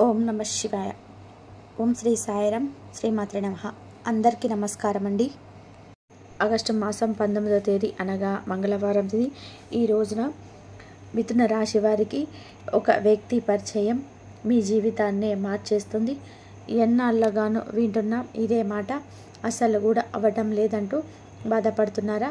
ఓం నమ శివాయ. ఓం శ్రీ సాయిరాం. శ్రీమాత్రే నమః. అందరికీ నమస్కారం అండి. ఆగస్టు మాసం 19వ తేదీ అనగా మంగళవారం తిథి. ఈ రోజున మిథున రాశి వారికి ఒక వ్యక్తి పరిచయం మీ జీవితాన్నే మార్చేస్తుంది. ఎన్నాళ్ళగానో వింటున్నాం ఇదే మాట, అసలు కూడా అవ్వటం లేదంటూ బాధపడుతున్నారా?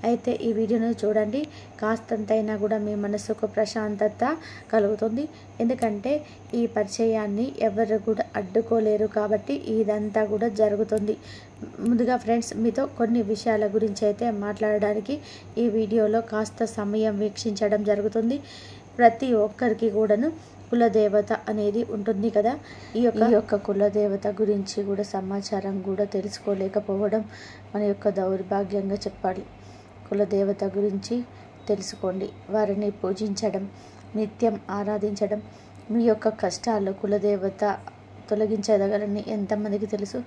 అయితే ఈ వీడియోను చూడండి. కాస్తంతైనా కూడా మీ మనసుకు ప్రశాంతత కలుగుతుంది. ఎందుకంటే ఈ పరిచయాన్ని ఎవరు కూడా అడ్డుకోలేరు కాబట్టి ఇదంతా కూడా జరుగుతుంది. ముందుగా ఫ్రెండ్స్, మీతో కొన్ని విషయాల గురించి అయితే మాట్లాడడానికి ఈ వీడియోలో కాస్త సమయం వీక్షించడం జరుగుతుంది. ప్రతి ఒక్కరికి కూడాను కులదేవత అనేది ఉంటుంది కదా. ఈ యొక్క కులదేవత గురించి కూడా సమాచారం కూడా తెలుసుకోలేకపోవడం మన యొక్క దౌర్భాగ్యంగా చెప్పాలి. కులదేవత గురించి తెలుసుకోండి, వారిని పూజించడం, నిత్యం ఆరాధించడం. మీ యొక్క కష్టాలు కులదేవత తొలగించగలని ఎంతమందికి తెలుసు?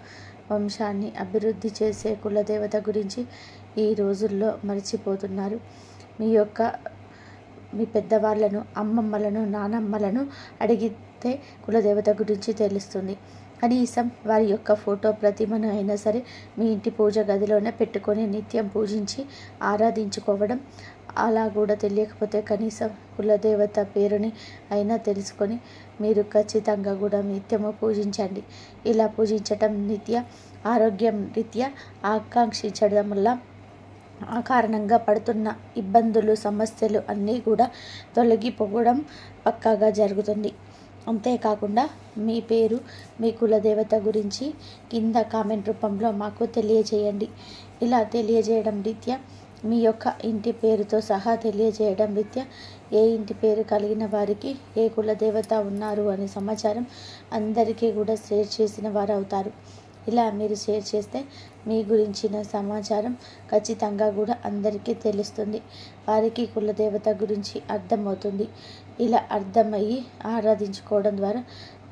వంశాన్ని అభివృద్ధి చేసే కులదేవత గురించి ఈ రోజుల్లో మర్చిపోతున్నారు. మీ పెద్దవాళ్ళను, అమ్మమ్మలను, నానమ్మలను అడిగితే కులదేవత గురించి తెలుస్తుంది. కనీసం వారి యొక్క ఫోటో ప్రతిమను అయినా సరే మీ ఇంటి పూజ గదిలోనే పెట్టుకొని నిత్యం పూజించి ఆరాధించుకోవడం. అలా కూడా తెలియకపోతే కనీసం కులదేవత పేరుని అయినా తెలుసుకొని మీరు ఖచ్చితంగా కూడా నిత్యము పూజించండి. ఇలా పూజించటం నిత్య ఆరోగ్యం రీత్యా ఆకాంక్షించడం వల్ల ఆ కారణంగా పడుతున్న ఇబ్బందులు, సమస్యలు అన్నీ కూడా తొలగిపోవడం పక్కాగా జరుగుతుంది. అంతేకాకుండా మీ పేరు, మీ కులదేవత గురించి కింద కామెంట్ రూపంలో మాకు తెలియజేయండి. ఇలా తెలియజేయడం రీత్యా మీ యొక్క ఇంటి పేరుతో సహా తెలియజేయడం రీత్యా ఏ ఇంటి పేరు కలిగిన వారికి ఏ కులదేవత ఉన్నారు అనే సమాచారం అందరికీ కూడా షేర్ చేసిన వారు అవుతారు. ఇలా మీరు షేర్ చేస్తే మీ గురించిన సమాచారం ఖచ్చితంగా కూడా అందరికీ తెలుస్తుంది. వారికి కులదేవత గురించి అర్థమవుతుంది. ఇలా అర్థమయ్యి ఆరాధించుకోవడం ద్వారా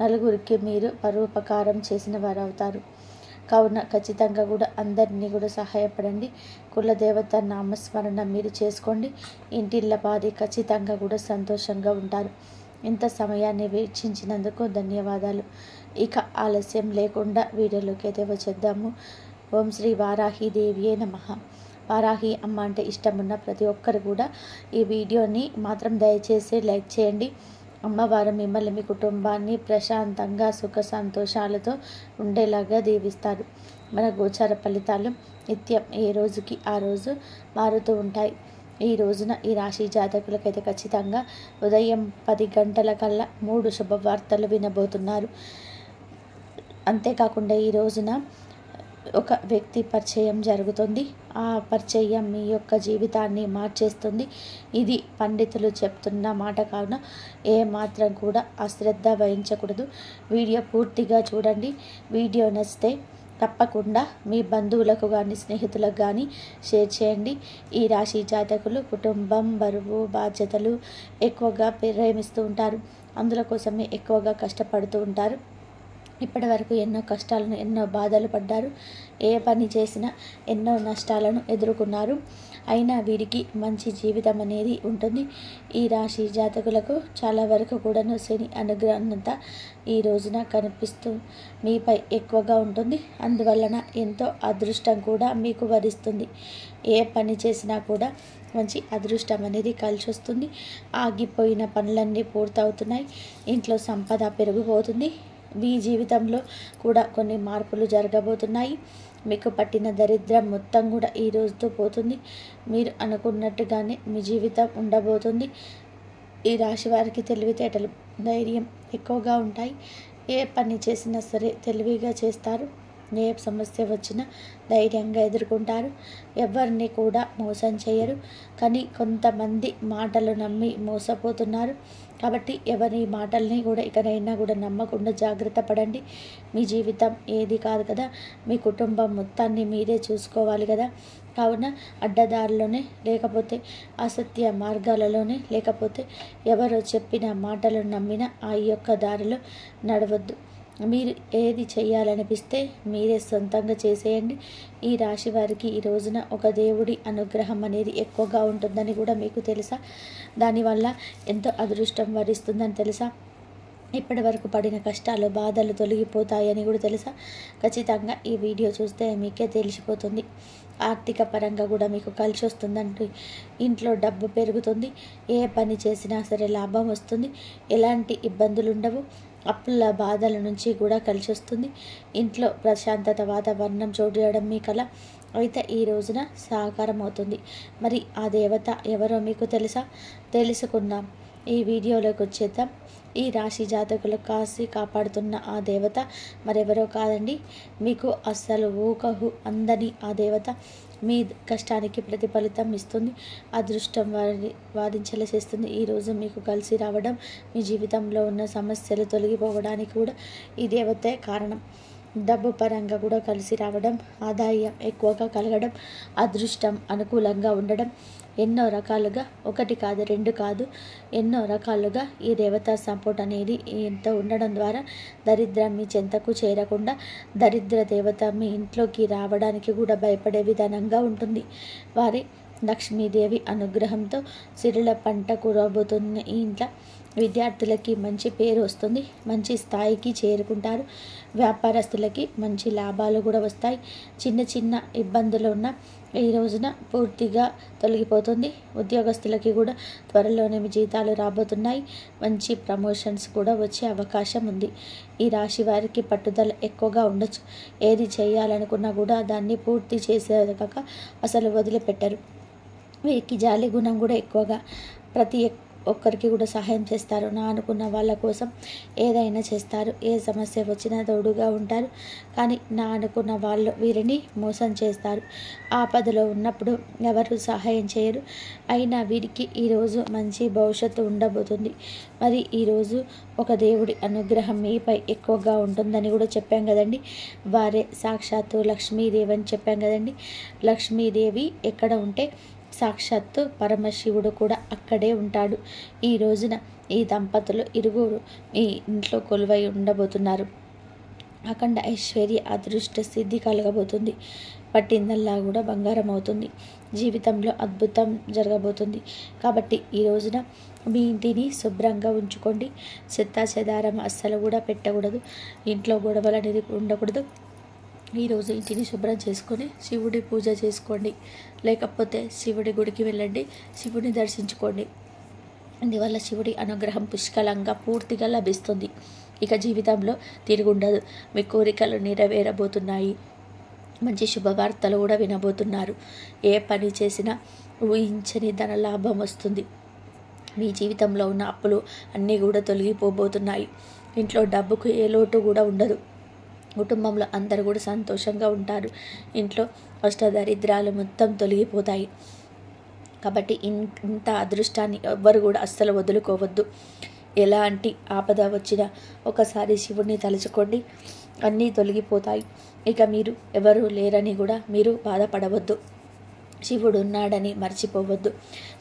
నలుగురికి మీరు పరోపకారం చేసిన వారు అవుతారు. కావున ఖచ్చితంగా కూడా అందరినీ కూడా సహాయపడండి. కులదేవత నామస్మరణ మీరు చేసుకోండి. ఇంటిల్లపాది ఖచ్చితంగా కూడా సంతోషంగా ఉంటారు. ఇంత సమయాన్ని వీక్షించినందుకు ధన్యవాదాలు. ఇక ఆలస్యం లేకుండా వీడియోలోకి అయితే వచ్చేద్దాము. ఓం శ్రీ వారాహి దేవియే నమః. వారాహి అమ్మ అంటే ఇష్టమున్న ప్రతి ఒక్కరు కూడా ఈ వీడియోని మాత్రం దయచేసి లైక్ చేయండి. అమ్మవారు మిమ్మల్ని, మీ కుటుంబాన్ని ప్రశాంతంగా సుఖ సంతోషాలతో ఉండేలాగా దీవిస్తారు. మన గోచార ఫలితాలు నిత్యం ఏ రోజుకి ఆ రోజు మారుతూ ఉంటాయి. ఈ రోజున ఈ రాశి జాతకులకైతే ఖచ్చితంగా ఉదయం 10 గంటల కల్లా 3 శుభవార్తలు వినబోతున్నారు. అంతేకాకుండా ఈ రోజున ఒక వ్యక్తి పరిచయం జరుగుతుంది. ఆ పరిచయం మీ యొక్క జీవితాన్ని మార్చేస్తుంది. ఇది పండితులు చెప్తున్న మాట కావున ఏ మాత్రం కూడా అశ్రద్ధ వహించకూడదు. వీడియో పూర్తిగా చూడండి. వీడియో నచ్చితే తప్పకుండా మీ బంధువులకు కానీ, స్నేహితులకు కానీ షేర్ చేయండి. ఈ రాశి జాతకులు కుటుంబం, బరువు, బాధ్యతలు ఎక్కువగా ప్రేమిస్తూ ఉంటారు. అందులో కోసమే ఎక్కువగా కష్టపడుతూ ఉంటారు. ఇప్పటి వరకు ఎన్నో కష్టాలను, ఎన్నో బాధలు పడ్డారు. ఏ పని చేసినా ఎన్నో నష్టాలను ఎదుర్కొన్నారు. అయినా వీరికి మంచి జీవితం అనేది ఉంటుంది. ఈ రాశి జాతకులకు చాలా వరకు కూడాను శని అనుగ్రహంతా ఈ రోజున కనిపిస్తూ మీపై ఎక్కువగా ఉంటుంది. అందువలన ఎంతో అదృష్టం కూడా మీకు వరిస్తుంది. ఏ పని చేసినా కూడా మంచి అదృష్టం అనేది కలిసి వస్తుంది. ఆగిపోయిన పనులన్నీ పూర్తవుతున్నాయి. ఇంట్లో సంపద పెరిగిపోతుంది. మీ జీవితంలో కూడా కొన్ని మార్పులు జరగబోతున్నాయి. మీకు పట్టిన దరిద్రం మొత్తం కూడా ఈ రోజుతో పోతుంది. మీరు అనుకున్నట్టుగానే మీ జీవితం ఉండబోతుంది. ఈ రాశి వారికి తెలివితేటలు, ధైర్యం ఎక్కువగా ఉంటాయి. ఏ పని చేసినా సరే తెలివిగా చేస్తారు. ఏ సమస్య వచ్చినా ధైర్యంగా ఎదుర్కొంటారు. ఎవరిని కూడా మోసం చేయరు. కానీ కొంతమంది మాటలు నమ్మి మోసపోతున్నారు. కాబట్టి ఎవరి మాటల్ని కూడా ఇకనైనా కూడా నమ్మకుండా జాగ్రత్త పడండి. మీ జీవితం ఏది కాదు కదా, మీ కుటుంబం మొత్తాన్ని మీరే చూసుకోవాలి కదా. కావున అడ్డదారిలోనే, లేకపోతే అసత్య మార్గాలలోనే, లేకపోతే ఎవరో చెప్పిన మాటలు నమ్మిన ఆ యొక్క దారిలో నడవద్దు. మీరు ఏది చేయాలనిపిస్తే మీరే సొంతంగా చేసేయండి. ఈ రాశి వారికి ఈ రోజున ఒక దేవుడి అనుగ్రహం అనేది ఎక్కువగా ఉంటుందని కూడా మీకు తెలుసా? దానివల్ల ఎంతో అదృష్టం వరిస్తుందని తెలుసా? ఇప్పటి వరకు పడిన కష్టాలు బాధలు తొలగిపోతాయని కూడా తెలుసా? ఖచ్చితంగా ఈ వీడియో చూస్తే మీకే తెలిసిపోతుంది. ఆర్థిక పరంగా కూడా మీకు కలిసి వస్తుందంటే ఇంట్లో డబ్బు పెరుగుతుంది. ఏ పని చేసినా సరే లాభం వస్తుంది. ఎలాంటి ఇబ్బందులు ఉండవు. అప్పుల బాధల నుంచి కూడా కలిసి వస్తుంది. ఇంట్లో ప్రశాంతత వాతావరణం చోటు చేయడం మీ కల అయితే ఈ రోజున సాకారం అవుతుంది. మరి ఆ దేవత ఎవరో మీకు తెలుసా? తెలుసుకుందాం. ఈ వీడియోలోకి వచ్చేద్దాం. ఈ రాశి జాతకులు కాసి కాపాడుతున్న ఆ దేవత మరెవరో కాదండి, మీకు అస్సలు ఊహకు అందని ఆ దేవత మీ కష్టానికి ప్రతిఫలితం ఇస్తుంది. అదృష్టం వాదించేలా చేస్తుంది. ఈరోజు మీకు కలిసి రావడం, మీ జీవితంలో ఉన్న సమస్యలు తొలగిపోవడానికి కూడా ఈ దేవతే కారణం. డబ్బు పరంగా కూడా కలిసి రావడం, ఆదాయం ఎక్కువగా కలగడం, అదృష్టం అనుకూలంగా ఉండడం, ఎన్నో రకాలుగా, ఒకటి కాదు రెండు కాదు, ఎన్నో రకాలుగా ఈ దేవతా సపోర్ట్ అనేది ఎంతో ఉండడం ద్వారా దరిద్రం మీ చెంతకు చేరకుండా దరిద్ర దేవత మీ ఇంట్లోకి రావడానికి కూడా భయపడే విధానంగా ఉంటుంది. వారి లక్ష్మీదేవి అనుగ్రహంతో సిరుల పంట కురబోతున్న ఈ ఇంట్లో విద్యార్థులకి మంచి పేరు వస్తుంది. మంచి స్థాయికి చేరుకుంటారు. వ్యాపారస్తులకి మంచి లాభాలు కూడా వస్తాయి. చిన్న చిన్న ఇబ్బందులు ఉన్న ఈ రోజున పూర్తిగా తొలగిపోతుంది. ఉద్యోగస్తులకి కూడా త్వరలోనే మీ జీతాలు రాబోతున్నాయి. మంచి ప్రమోషన్స్ కూడా వచ్చే అవకాశం ఉంది. ఈ రాశి వారికి పట్టుదల ఎక్కువగా ఉండొచ్చు. ఏది చేయాలనుకున్నా కూడా దాన్ని పూర్తి చేసేదాకా అసలు వదిలిపెట్టరు. వీరికి జాలి గుణం కూడా ఎక్కువగా. ప్రతి ఒక్కరికి కూడా సహాయం చేస్తారు. నా అనుకున్న వాళ్ళ కోసం ఏదైనా చేస్తారు. ఏ సమస్య వచ్చినా తోడుగా ఉంటారు. కానీ నా అనుకున్న వాళ్ళు వీరిని మోసం చేస్తారు. ఆపదలో ఉన్నప్పుడు ఎవరు సహాయం చేయరు. అయినా వీరికి ఈరోజు మంచి భవిష్యత్తు ఉండబోతుంది. మరి ఈరోజు ఒక దేవుడి అనుగ్రహం మీపై ఎక్కువగా ఉంటుందని కూడా చెప్పాం కదండి. వారే సాక్షాత్తు లక్ష్మీదేవి అని చెప్పాం కదండి. లక్ష్మీదేవి ఎక్కడ ఉంటే సాక్షాత్తు పరమశివుడు కూడా అక్కడే ఉంటాడు. ఈ రోజున ఈ దంపతులు ఇరుగురు మీ ఇంట్లో కొలువై ఉండబోతున్నారు. అఖండ ఐశ్వర్య అదృష్ట సిద్ధి కలగబోతుంది. పట్టిందల్లా కూడా బంగారం అవుతుంది. జీవితంలో అద్భుతం జరగబోతుంది. కాబట్టి ఈ రోజున మీ ఇంటిని శుభ్రంగా ఉంచుకోండి. చెత్తా చెదారం అస్సలు కూడా పెట్టకూడదు. ఇంట్లో గొడవలు అనేది ఉండకూడదు. ఈరోజు ఇంటిని శుభ్రం చేసుకొని శివుడి పూజ చేసుకోండి. లేకపోతే శివుడి గుడికి వెళ్ళండి, శివుడిని దర్శించుకోండి. అందువల్ల శివుడి అనుగ్రహం పుష్కలంగా పూర్తిగా లభిస్తుంది. ఇక జీవితంలో తిరుగుండదు. మీ కోరికలు నెరవేరబోతున్నాయి. మంచి శుభవార్తలు కూడా వినబోతున్నారు. ఏ పని చేసినా ఊహించని ధన లాభం వస్తుంది. మీ జీవితంలో ఉన్న అప్పులు అన్నీ కూడా తొలగిపోబోతున్నాయి. ఇంట్లో డబ్బుకు ఏ లోటు కూడా ఉండదు. కుటుంబంలో అందరూ కూడా సంతోషంగా ఉంటారు. ఇంట్లో అష్టదరిద్రాలు మొత్తం తొలగిపోతాయి. కాబట్టి ఇంత అదృష్టాన్ని ఎవ్వరు కూడా అస్సలు వదులుకోవద్దు. ఎలాంటి ఆపద వచ్చినా ఒకసారి శివుడిని తలుచుకోండి, అన్నీ తొలగిపోతాయి. ఇక మీరు ఎవరు లేరని కూడా మీరు బాధపడవద్దు. శివుడు ఉన్నాడని మర్చిపోవద్దు.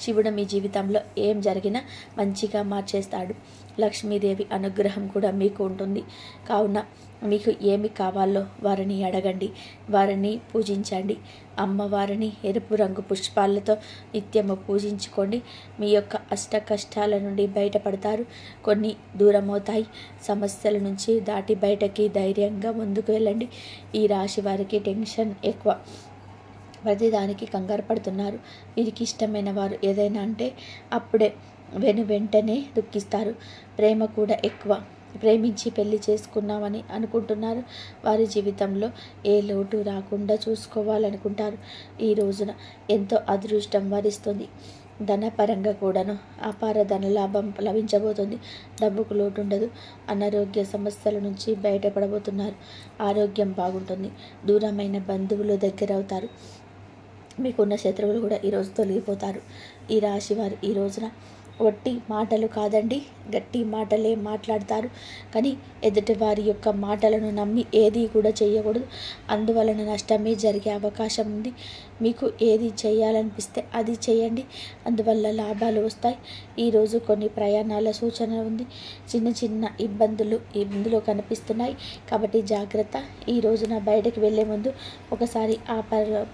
శివుడు మీ జీవితంలో ఏం జరిగినా మంచిగా మార్చేస్తాడు. లక్ష్మీదేవి అనుగ్రహం కూడా మీకు ఉంటుంది. కావున మీకు ఏమి కావాలో వారిని అడగండి, వారిని పూజించండి. అమ్మవారిని ఎరుపు రంగు పుష్పాలతో నిత్యము పూజించుకోండి. మీ యొక్క అష్ట కష్టాల నుండి బయటపడతారు. కొన్ని దూరమవుతాయి. సమస్యల నుంచి దాటి బయటకి ధైర్యంగా ముందుకు వెళ్ళండి. ఈ రాశి వారికి టెన్షన్ ఎక్కువ. ప్రతిదానికి కంగారు పడుతున్నారు. వీరికి ఇష్టమైన వారు ఏదైనా అంటే అప్పుడే వెంటనే దుఃఖిస్తారు. ప్రేమ కూడా ఎక్కువ. ప్రేమించి పెళ్లి చేసుకున్నామని అనుకుంటున్నారు. వారి జీవితంలో ఏ లోటు రాకుండా చూసుకోవాలనుకుంటారు. ఈ రోజున ఎంతో అదృష్టం వరిస్తుంది. ధనపరంగా కూడాను అపార ధనలాభం లభించబోతుంది. డబ్బుకు లోటు ఉండదు. అనారోగ్య సమస్యల నుంచి బయటపడబోతున్నారు. ఆరోగ్యం బాగుంటుంది. దూరమైన బంధువులు దగ్గర అవుతారు. మీకున్న శత్రువులు కూడా ఈరోజు తొలగిపోతారు. ఈ రాశి వారు ఈ రోజున వట్టి మాటలు కాదండి, గట్టి మాటలే మాట్లాడతారు. కానీ ఎదుటి వారి యొక్క మాటలను నమ్మి ఏది కూడా చేయకూడదు. అందువలన నష్టమే జరిగే అవకాశం ఉంది. మీకు ఏది చేయాలనిపిస్తే అది చేయండి. అందువల్ల లాభాలు వస్తాయి. ఈరోజు కొన్ని ప్రయాణాల సూచన ఉంది. చిన్న చిన్న ఇబ్బందులు ఇందులో కనిపిస్తున్నాయి. కాబట్టి జాగ్రత్త. ఈ రోజున బయటకు వెళ్ళే ముందు ఒకసారి ఆ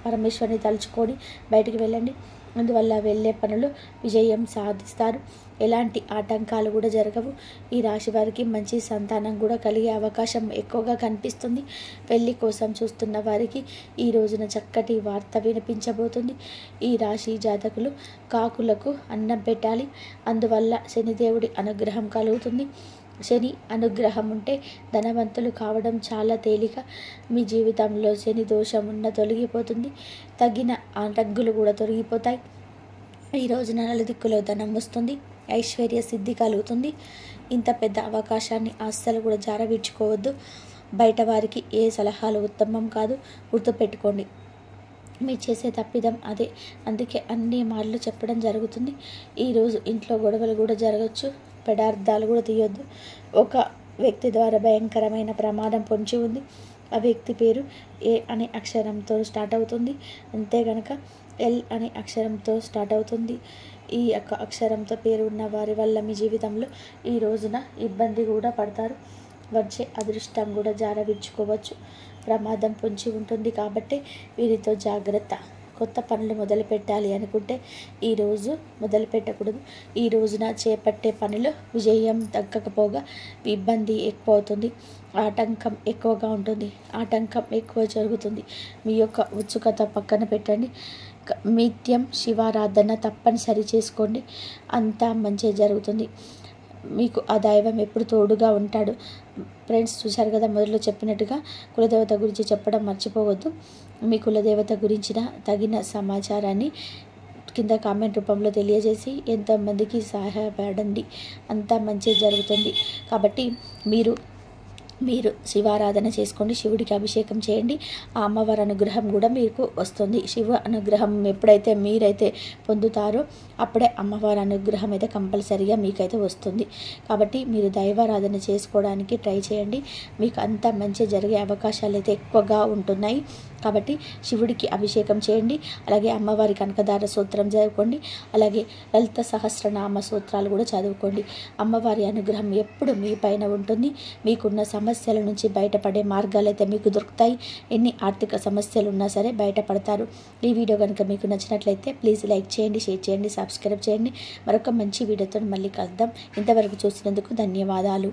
పరమేశ్వరిని తలుచుకొని బయటికి వెళ్ళండి. అందువల్ల వెళ్ళే పనులు విజయం సాధిస్తారు. ఎలాంటి ఆటంకాలు కూడా జరగవు. ఈ రాశి వారికి మంచి సంతానం కూడా కలిగే అవకాశం ఎక్కువగా కనిపిస్తుంది. పెళ్లి కోసం చూస్తున్న వారికి ఈ రోజున చక్కటి వార్త వినిపించబోతుంది. ఈ రాశి జాతకులు కాకులకు అన్నం పెట్టాలి. అందువల్ల శనిదేవుడి అనుగ్రహం కలుగుతుంది. శని అనుగ్రహం ఉంటే ధనవంతులు కావడం చాలా తేలిక. మీ జీవితంలో శని దోషం ఉన్న తొలగిపోతుంది. తగిన ఆటంకులు కూడా తొలగిపోతాయి. ఈ రోజున నలుదిక్కులో ధనం వస్తుంది. ఐశ్వర్య సిద్ధి కలుగుతుంది. ఇంత పెద్ద అవకాశాన్ని అస్సలు కూడా జారవిడ్చుకోవద్దు. బయట వారికి ఏ సలహాలు ఉత్తమం కాదు, గుర్తుపెట్టుకోండి. మీరు చేసే తప్పిదం అదే. అందుకే అన్ని మార్లు చెప్పడం జరుగుతుంది. ఈరోజు ఇంట్లో గొడవలు కూడా జరగచ్చు. పెడార్థాలు కూడా తీయొద్దు. ఒక వ్యక్తి ద్వారా భయంకరమైన ప్రమాదం పొంచి ఉంది. ఆ వ్యక్తి పేరు ఏ అనే అక్షరంతో స్టార్ట్ అవుతుంది. అంతే కనుక ఎల్ అనే అక్షరంతో స్టార్ట్ అవుతుంది. ఈ యొక్క అక్షరంతో పేరు ఉన్న వారి వల్ల మీ జీవితంలో ఈ రోజున ఇబ్బంది కూడా పడతారు. వచ్చే అదృష్టం కూడా జారవిడ్చుకోవచ్చు. ప్రమాదం పొంచి ఉంటుంది కాబట్టి వీరితో జాగ్రత్త. కొత్త పనులు మొదలు పెట్టాలి అనుకుంటే ఈరోజు మొదలు పెట్టకూడదు. ఈ రోజున చేపట్టే పనిలో విజయం తగ్గకపోగా ఇబ్బంది ఎక్కువ అవుతుంది. ఆటంకం ఎక్కువగా ఉంటుంది. ఆటంకం ఎక్కువ జరుగుతుంది. మీ యొక్క ఉత్సుకత పక్కన పెట్టండి. నిత్యం శివారాధన తప్పనిసరి చేసుకోండి. అంతా మంచి జరుగుతుంది. మీకు ఆ దైవం ఎప్పుడు తోడుగా ఉంటాడు. ఫ్రెండ్స్, చూశారు కదా, మొదట్లో చెప్పినట్టుగా కులదేవత గురించి చెప్పడం మర్చిపోవద్దు. మీ కులదేవత గురించిన తగిన సమాచారాన్ని కింద కామెంట్ రూపంలో తెలియజేసి ఎంతమందికి సహాయపడండి. అంతా మంచి జరుగుతుంది. కాబట్టి మీరు శివారాధన చేసుకోండి. శివుడికి అభిషేకం చేయండి. ఆ అమ్మవారి అనుగ్రహం కూడా మీకు వస్తుంది. శివ అనుగ్రహం ఎప్పుడైతే మీరైతే పొందుతారో అప్పుడే అమ్మవారి అనుగ్రహం అయితే కంపల్సరీగా మీకైతే వస్తుంది. కాబట్టి మీరు దైవారాధన చేసుకోవడానికి ట్రై చేయండి. మీకు అంతా మంచి జరిగే అవకాశాలు అయితే ఎక్కువగా ఉంటున్నాయి. కాబట్టి శివుడికి అభిషేకం చేయండి. అలాగే అమ్మవారి కనకదార సూత్రం చదువుకోండి. అలాగే లలిత సహస్రనామ సూత్రాలు కూడా చదువుకోండి. అమ్మవారి అనుగ్రహం ఎప్పుడు మీ పైన ఉంటుంది. మీకున్న సమస్యల నుంచి బయటపడే మార్గాలు అయితే మీకు దొరుకుతాయి. ఎన్ని ఆర్థిక సమస్యలు ఉన్నా సరే బయటపడతారు. ఈ వీడియో కనుక మీకు నచ్చినట్లయితే ప్లీజ్ లైక్ చేయండి, షేర్ చేయండి, సబ్స్క్రైబ్ చేయండి. మరొక మంచి వీడియోతో మళ్ళీ కలుద్దాం. ఇంతవరకు చూసినందుకు ధన్యవాదాలు.